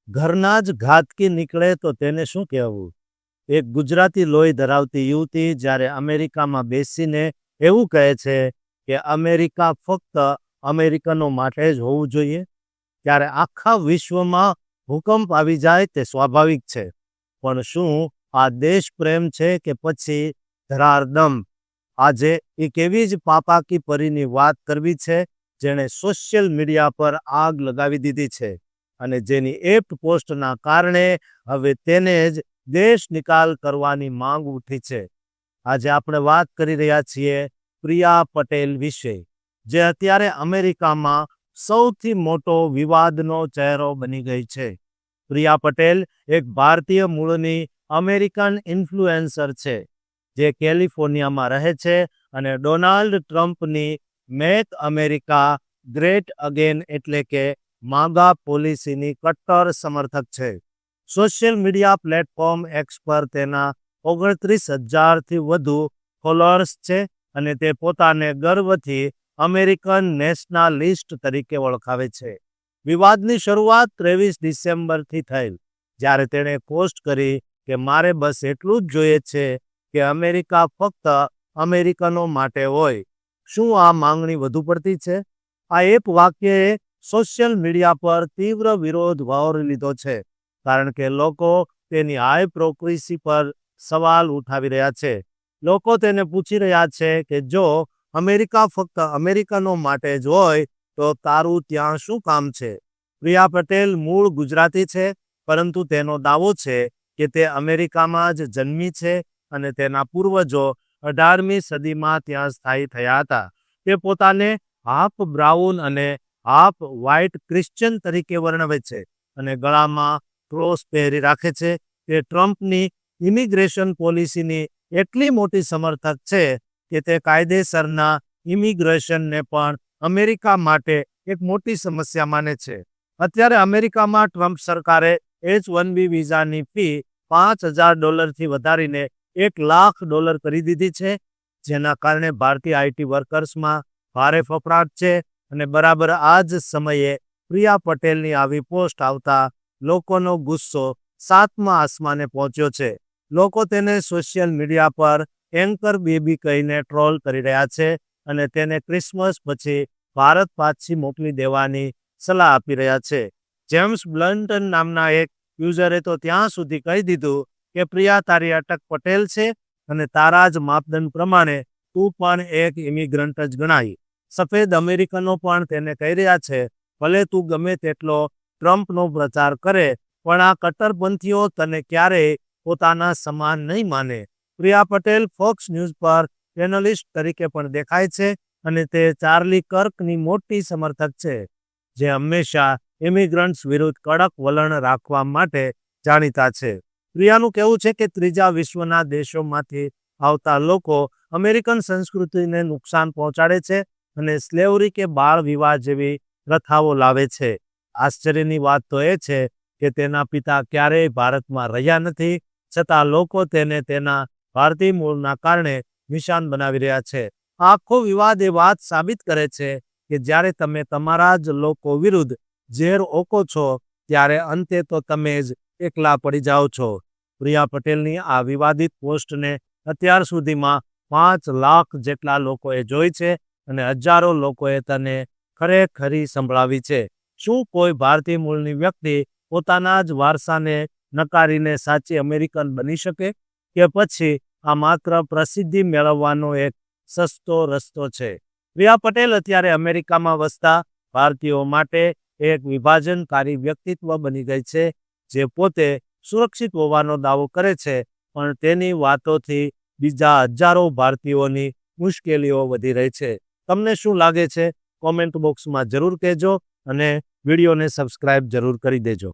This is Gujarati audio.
ઘરના જ ઘાતકી નીકળે તો તેને શું કહેવું? એક ગુજરાતી લોહી ધરાવતી યુવતી જ્યારે અમેરિકામાં બેસીને એવું કહે છે કે અમેરિકા ફક્ત અમેરિકનો માટે જ હોવું જોઈએ, ત્યારે આખા વિશ્વમાં ભૂકંપ આવી જાય તે સ્વાભાવિક છે. પણ શું આ દેશ પ્રેમ છે કે પછી ધરારદમ? આજે એક એવી જ પાપાકી પરીની વાત કરવી છે જેણે સોશિયલ મીડિયા પર આગ લગાવી દીધી છે અને જેની એપ્ટ પોસ્ટના કારણે હવે તેને જ દેશ નિકાલ કરવાની માંગ ઉઠી છે. આજે આપણે વાત કરી રહ્યા છીએ પ્રિયા પટેલ વિશે, જે અત્યારે અમેરિકામાં સૌથી મોટો વિવાદનો ચહેરો બની ગઈ છે. પ્રિયા પટેલ એક ભારતીય મૂળની અમેરિકન ઇન્ફ્લુએન્સર છે, જે કેલિફોર્નિયામાં રહે છે અને ડોનાલ્ડ ટ્રમ્પની મેક અમેરિકા ગ્રેટ અગેન એટલે કે માગા પોલિસીની કટ્ટર સમર્થક છે. સોશિયલ મીડિયા પ્લેટફોર્મ એક્સ પર તેના 29,000થી વધુ ફોલોઅર્સ છે અને તે પોતાને ગર્વથી અમેરિકન નેશનાલિસ્ટ તરીકે ઓળખાવે છે. વિવાદની શરૂઆત 23 ડિસેમ્બરથી થઈ, જ્યારે તેણે પોસ્ટ કરી કે મારે બસ એટલું જ જોઈએ છે કે અમેરિકા ફક્ત અમેરિકનો માટે હોય. શું આ માંગણી વધુ પડતી છે? આ એક વાક્યએ સોશિયલ મીડિયા પર તીવ્ર વિરોધ વાવરી લીધો છે, કારણ કે લોકો તેની હાઇપ્રોક્રેસી પર સવાલ ઉઠાવી રહ્યા છે. લોકો તેને પૂછી રહ્યા છે કે જો અમેરિકા ફક્ત અમેરિકનો માટે જ હોય તો તારું ત્યાં શું કામ છે? પ્રિયા પટેલ મૂળ ગુજરાતી છે, પરંતુ તેનો દાવો છે કે તે અમેરિકામાં જ જન્મી છે અને તેના પૂર્વજો 18મી સદીમાં ત્યાં સ્થાયી થયા હતા. તે પોતાને હાફ બ્રાઉન અને હાફ વ્હાઇટ ક્રિશ્ચિયન તરીકે વર્ણવે છે અને ગળામાં ક્રોસ પહેરી રાખે છે. તે ટ્રમ્પની ઇમિગ્રેશન પોલિસીની એટલી મોટી સમર્થક છે કે તે કાયદેસરના ઇમિગ્રેશનને પણ અમેરિકા માટે એક મોટી સમસ્યા માને છે. અત્યારે અમેરિકામાં ટ્રમ્પ સરકારે H-1B વિઝાની ફી $5,000થી વધારીને $1,00,000 કરી દીધી છે, જેના કારણે ભારતીય આઈટી વર્કર્સમાં ભારે ફફડાટ છે. અને બરાબર આ જ સમયે પ્રિયા પટેલની આવી પોસ્ટ આવતા લોકોનો ગુસ્સો 7મા આસમાને પહોંચ્યો છે. લોકો તેને સોશિયલ મીડિયા પર એન્કર બેબી કહીને ટ્રોલ કરી રહ્યા છે અને તેને ક્રિસમસ પછી ભારત પાછી મોકલી દેવાની સલાહ આપી રહ્યા છે. જેમ્સ બ્લન્ટન નામના એક યુઝરે તો ત્યાં સુધી કહી દીધું કે પ્રિયા, તારી અટક પટેલ છે અને તારા જ માપદંડ પ્રમાણે તું પણ એક ઇમિગ્રન્ટ જ ગણાય. સફેદ અમેરિકનો પણ તેને કહી રહ્યા છે, ભલે તું ગમે તેટલો ટ્રમ્પનો પ્રચાર કરે, પણ આ કટ્ટરપંથીઓ તને ક્યારેય પોતાના સમાન નહીં માને. પ્રિયા પટેલ ફોક્સ ન્યૂઝ પર પેનલિસ્ટ તરીકે પણ દેખાય છે અને તે ચાર્લી કર્કની મોટી સમર્થક છે, જે હંમેશા ઇમિગ્રન્ટ્સ વિરુદ્ધ કડક વલણ રાખવા માટે જાણીતા છે. પ્રિયાનું કહેવું છે કે ત્રીજા વિશ્વના દેશોમાંથી આવતા લોકો અમેરિકન સંસ્કૃતિને નુકસાન પહોંચાડે છે અને સ્લેવરી કે બાળ વિવાહ જેવી પ્રથાઓ લાવે છે. આશ્ચર્યની વાત તો એ છે કે તેના પિતા ક્યારેય ભારતમાં રહ્યા નથી, છતાં લોકો તેને તેના ભારતીય મૂળના કારણે નિશાન બનાવી રહ્યા છે. આખો વિવાદ એ વાત સાબિત કરે છે કે જ્યારે તમે તમારા જ લોકો વિરુદ્ધ ઝેર ઓકો છો, ત્યારે અંતે તો તમે જ એકલા પડી જાઓ છો. પ્રિયા પટેલની આ વિવાદિત પોસ્ટને અત્યાર સુધીમાં 5 લાખ જેટલા લોકોએ જોઈ છે અને હજારો લોકોએ તેને ખરેખરી સંભળાવી છે. શું કોઈ ભારતીય મૂળની વ્યક્તિ પોતાના જ વારસાને નકારીને સાચી અમેરિકન બની શકે? કે પછી આ માત્ર પ્રસિદ્ધિ મેળવવાનો એક સસ્તો રસ્તો છે? પ્રિયા પટેલ અત્યારે અમેરિકામાં વસતા ભારતીયો માટે એક વિભાજનકારી વ્યક્તિત્વ બની ગઈ છે, જે પોતે સુરક્ષિત હોવાનો દાવો કરે છે, પણ તેની વાતોથી બીજા હજારો ભારતીયોની મુશ્કેલીઓ વધી રહી છે. તમને શું લાગે છે? કોમેન્ટ બોક્સમાં જરૂર કહેજો અને વિડીયોને સબસ્ક્રાઇબ જરૂર કરી દેજો.